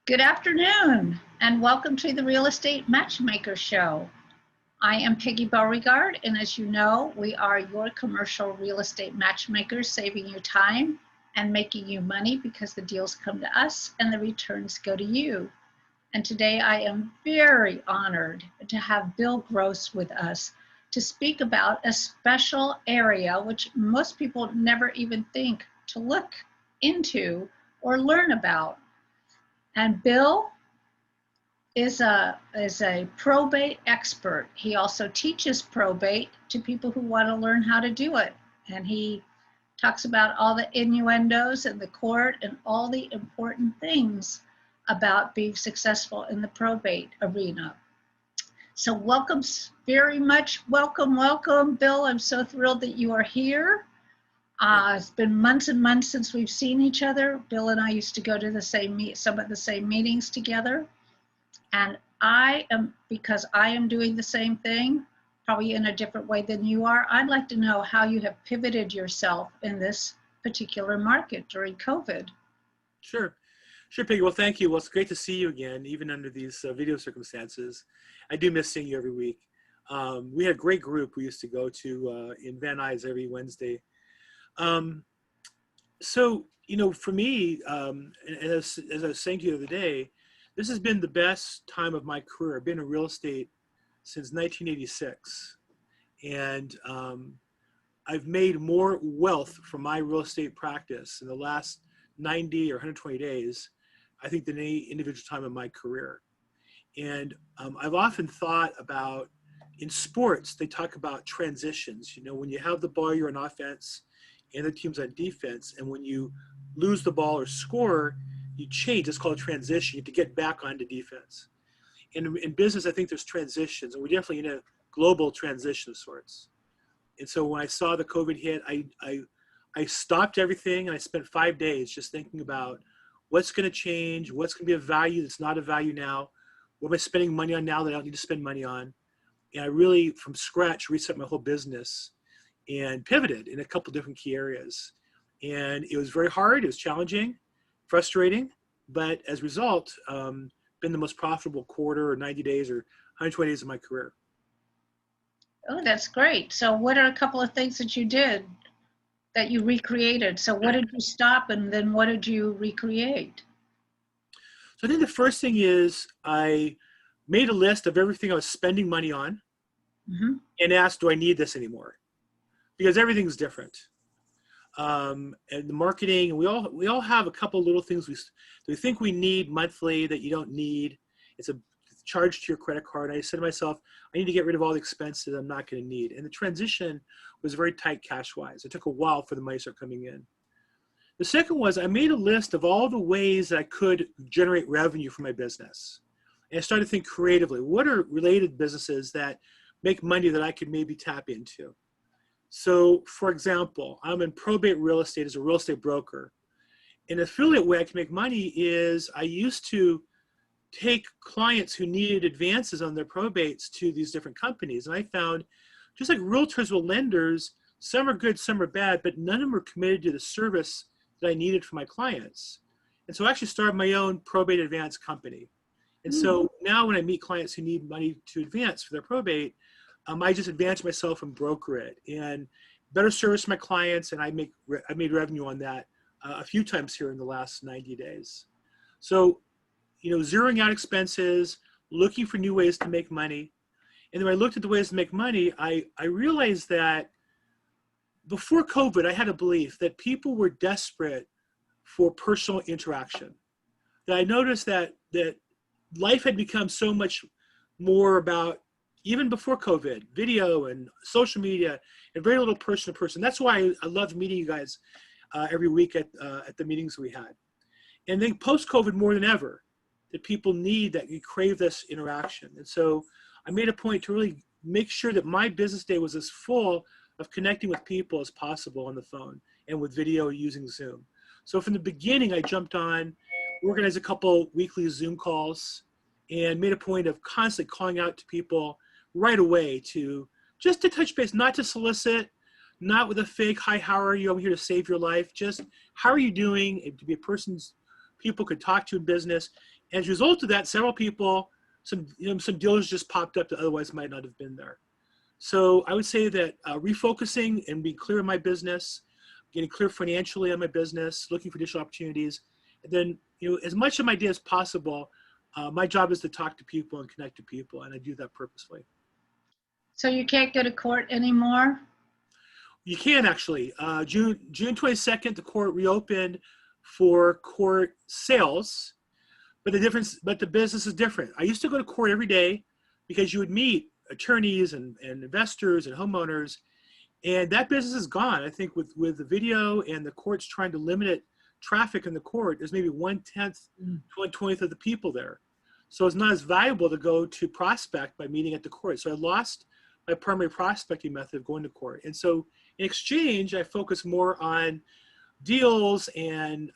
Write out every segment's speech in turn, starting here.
Good afternoon, and welcome to the Real Estate Matchmaker Show. I am Peggy Beauregard, and as you know, we are your commercial real estate matchmakers, saving you time and making you money because the deals come to us and the returns go to you. And today I am very honored to have Bill Gross with us to speak about a special area which most people never even think to look into or learn about. And Bill is a probate expert. He also teaches probate to people who want to learn how to do it. And he talks about all the innuendos in the court and all the important things about being successful in the probate arena. So welcome very much. Welcome, Bill. I'm so thrilled that you are here. It's been months and months since we've seen each other. Bill and I used to go to some of the same meetings together. And because I am doing the same thing, probably in a different way than you are, I'd like to know how you have pivoted yourself in this particular market during COVID. Sure, Peggy. Well, thank you. Well, it's great to see you again, even under these video circumstances. I do miss seeing you every week. We had a great group we used to go to in Van Nuys every Wednesday. So, for me, and as I was saying to you the other day, this has been the best time of my career. I've been in real estate since 1986. And I've made more wealth from my real estate practice in the last 90 or 120 days, I think, than any individual time in my career. And I've often thought about, in sports, they talk about transitions. When you have the ball, you're on offense, and the team's on defense. And when you lose the ball or score, you change. It's called a transition. You have to get back onto defense. In business, I think there's transitions, and we're definitely in a global transition of sorts. And so when I saw the COVID hit, I stopped everything, and I spent 5 days just thinking about what's going to change, what's going to be of value that's not of value now, what am I spending money on now that I don't need to spend money on. And I really, from scratch, reset my whole business and pivoted in a couple different key areas. And it was very hard. It was challenging, frustrating, but as a result, been the most profitable quarter or 90 days or 120 days of my career. Oh, that's great. So what are a couple of things that you did that you recreated? So what did you stop, and then what did you recreate? So I think the first thing is I made a list of everything I was spending money on and asked, do I need this anymore? Because everything's different. And the marketing, we all have a couple little things we think we need monthly that you don't need. It's a charge to your credit card. I said to myself, I need to get rid of all the expenses I'm not going to need. And the transition was very tight cash-wise. It took a while for the money to start coming in. The second was I made a list of all the ways that I could generate revenue for my business. And I started to think creatively. What are related businesses that make money that I could maybe tap into? So, for example, I'm in probate real estate as a real estate broker. An affiliate way I can make money is I used to take clients who needed advances on their probates to these different companies. And I found, just like realtors with lenders, some are good, some are bad, but none of them are committed to the service that I needed for my clients. And so I actually started my own probate advance company. And so now when I meet clients who need money to advance for their probate, I just advance myself and broker it and better service my clients. And I made revenue on that a few times here in the last 90 days. So, zeroing out expenses, looking for new ways to make money. And then when I looked at the ways to make money, I realized that before COVID, I had a belief that people were desperate for personal interaction. That I noticed that life had become so much more about, even before COVID, video and social media, and very little person to person. That's why I loved meeting you guys every week at the meetings we had. And then post-COVID, more than ever, that people need, that you crave this interaction. And so I made a point to really make sure that my business day was as full of connecting with people as possible on the phone and with video using Zoom. So from the beginning, I jumped on, organized a couple weekly Zoom calls, and made a point of constantly calling out to people right away to just to touch base, not to solicit, not with a fake, hi, how are you? I'm here to save your life. Just, how are you doing? To be a person people could talk to in business As a result of that, several people, some deals just popped up that otherwise might not have been there. So I would say that refocusing and being clear in my business, getting clear financially on my business, looking for additional opportunities, and then as much of my day as possible, my job is to talk to people and connect to people, and I do that purposely. So you can't go to court anymore? You can actually. June 22nd, the court reopened for court sales, but the business is different. I used to go to court every day because you would meet attorneys and investors and homeowners, and that business is gone. I think with the video and the courts trying to limit traffic in the court, there's maybe 1/10 to 1/20 of the people there. So it's not as valuable to go to prospect by meeting at the court. So I lost my primary prospecting method of going to court. And so in exchange, I focus more on deals and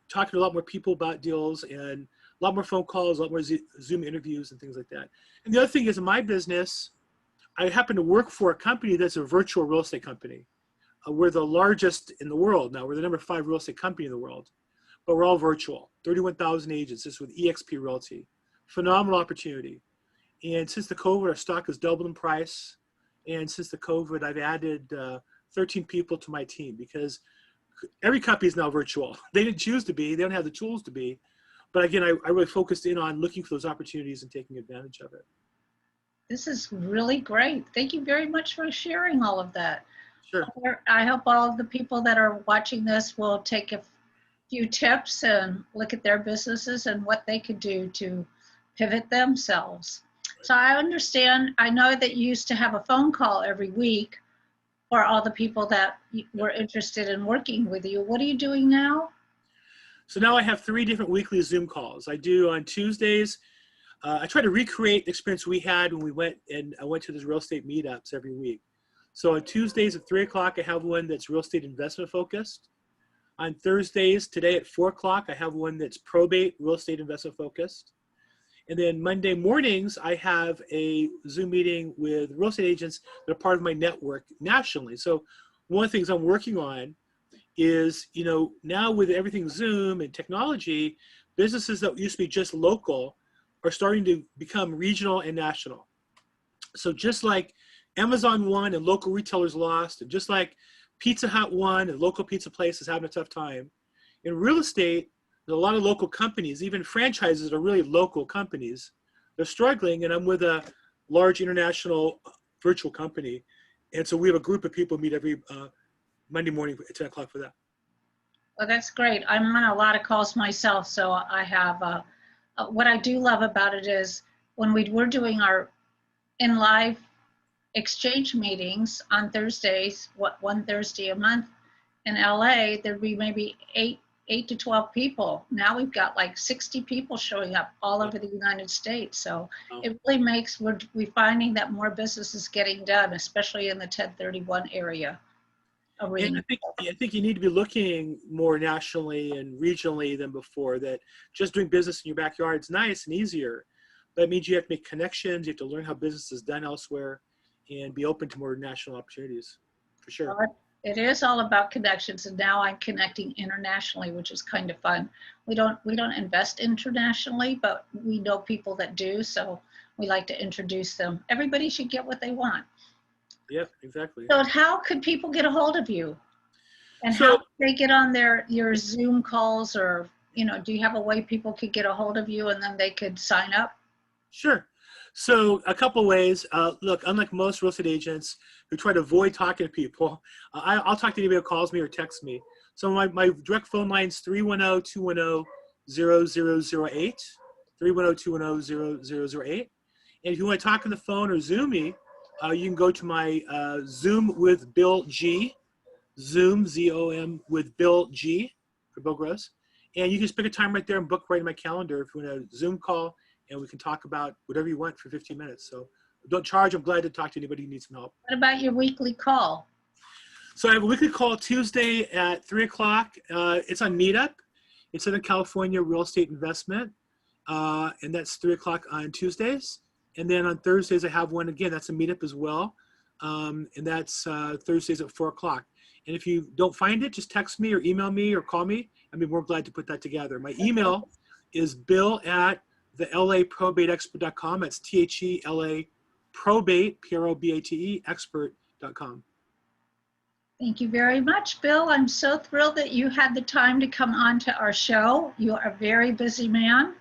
talking to a lot more people about deals and a lot more phone calls, a lot more Zoom interviews and things like that. And the other thing is in my business, I happen to work for a company that's a virtual real estate company. We're the largest in the world now. We're the number 5 real estate company in the world, but we're all virtual. 31,000 agents. This is with eXp Realty. Phenomenal opportunity. And since the COVID, our stock has doubled in price. And since the COVID, I've added 13 people to my team because every company is now virtual. They didn't choose to be. They don't have the tools to be. But again, I really focused in on looking for those opportunities and taking advantage of it. This is really great. Thank you very much for sharing all of that. Sure. I hope all of the people that are watching this will take a few tips and look at their businesses and what they could do to pivot themselves. So I understand, I know that you used to have a phone call every week for all the people that were interested in working with you. What are you doing now? So now I have 3 different weekly Zoom calls. I do on Tuesdays. I try to recreate the experience we had when I went to those real estate meetups every week. So on Tuesdays at 3 o'clock, I have one that's real estate investment focused. On Thursdays, today at 4 o'clock, I have one that's probate, real estate investment focused. And then Monday mornings, I have a Zoom meeting with real estate agents that are part of my network nationally. So one of the things I'm working on is, now with everything Zoom and technology, businesses that used to be just local are starting to become regional and national. So just like Amazon won and local retailers lost, and just like Pizza Hut won and local pizza places having a tough time, in real estate, there's a lot of local companies, even franchises are really local companies. They're struggling, and I'm with a large international virtual company. And so we have a group of people meet every Monday morning at 10 o'clock for that. Well, that's great. I'm on a lot of calls myself, so I have, what I do love about it is when we were doing our in live exchange meetings on Thursdays, one Thursday a month in LA, there'd be maybe 8 to 12 people. Now we've got like 60 people showing up all over the United States. So it really makes, we're finding that more business is getting done, especially in the 1031 area. And I think you need to be looking more nationally and regionally than before. That just doing business in your backyard is nice and easier. That means you have to make connections. You have to learn how business is done elsewhere and be open to more national opportunities, for sure. Well, it is all about connections, and now I'm connecting internationally, which is kind of fun. We don't invest internationally, but we know people that do, so we like to introduce them. Everybody should get what they want. Yeah, exactly. So how could people get a hold of you? And how could they get on your Zoom calls, or do you have a way people could get a hold of you and then they could sign up? Sure. So a couple ways. Look, unlike most real estate agents who try to avoid talking to people, I'll talk to anybody who calls me or texts me. So my direct phone line is 310-210-0008, 310-210-0008. And if you want to talk on the phone or Zoom me, you can go to my Zoom with Bill G, Zoom, Z-O-M with Bill G, for Bill Gross. And you can just pick a time right there and book right in my calendar if you want a Zoom call, and we can talk about whatever you want for 15 minutes. So don't charge. I'm glad to talk to anybody who needs some help. What about your weekly call? So I have a weekly call Tuesday at 3 o'clock. It's on Meetup. It's Southern California Real Estate Investment. And that's 3 o'clock on Tuesdays. And then on Thursdays, I have one again. That's a Meetup as well. And that's Thursdays at 4 o'clock. And if you don't find it, just text me or email me or call me. I'd be more glad to put that together. My email is Bill at the LAProbateExpert.com. That's THELA Probate, PROBATE, expert.com. Thank you very much, Bill. I'm so thrilled that you had the time to come on to our show. You are a very busy man.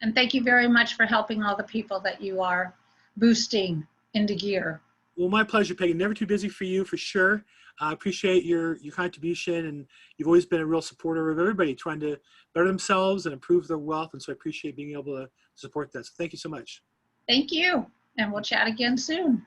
And thank you very much for helping all the people that you are boosting into gear. Well, my pleasure, Peggy. Never too busy for you, for sure. I appreciate your contribution, and you've always been a real supporter of everybody trying to better themselves and improve their wealth. And so I appreciate being able to support that. So thank you so much. Thank you. And we'll chat again soon.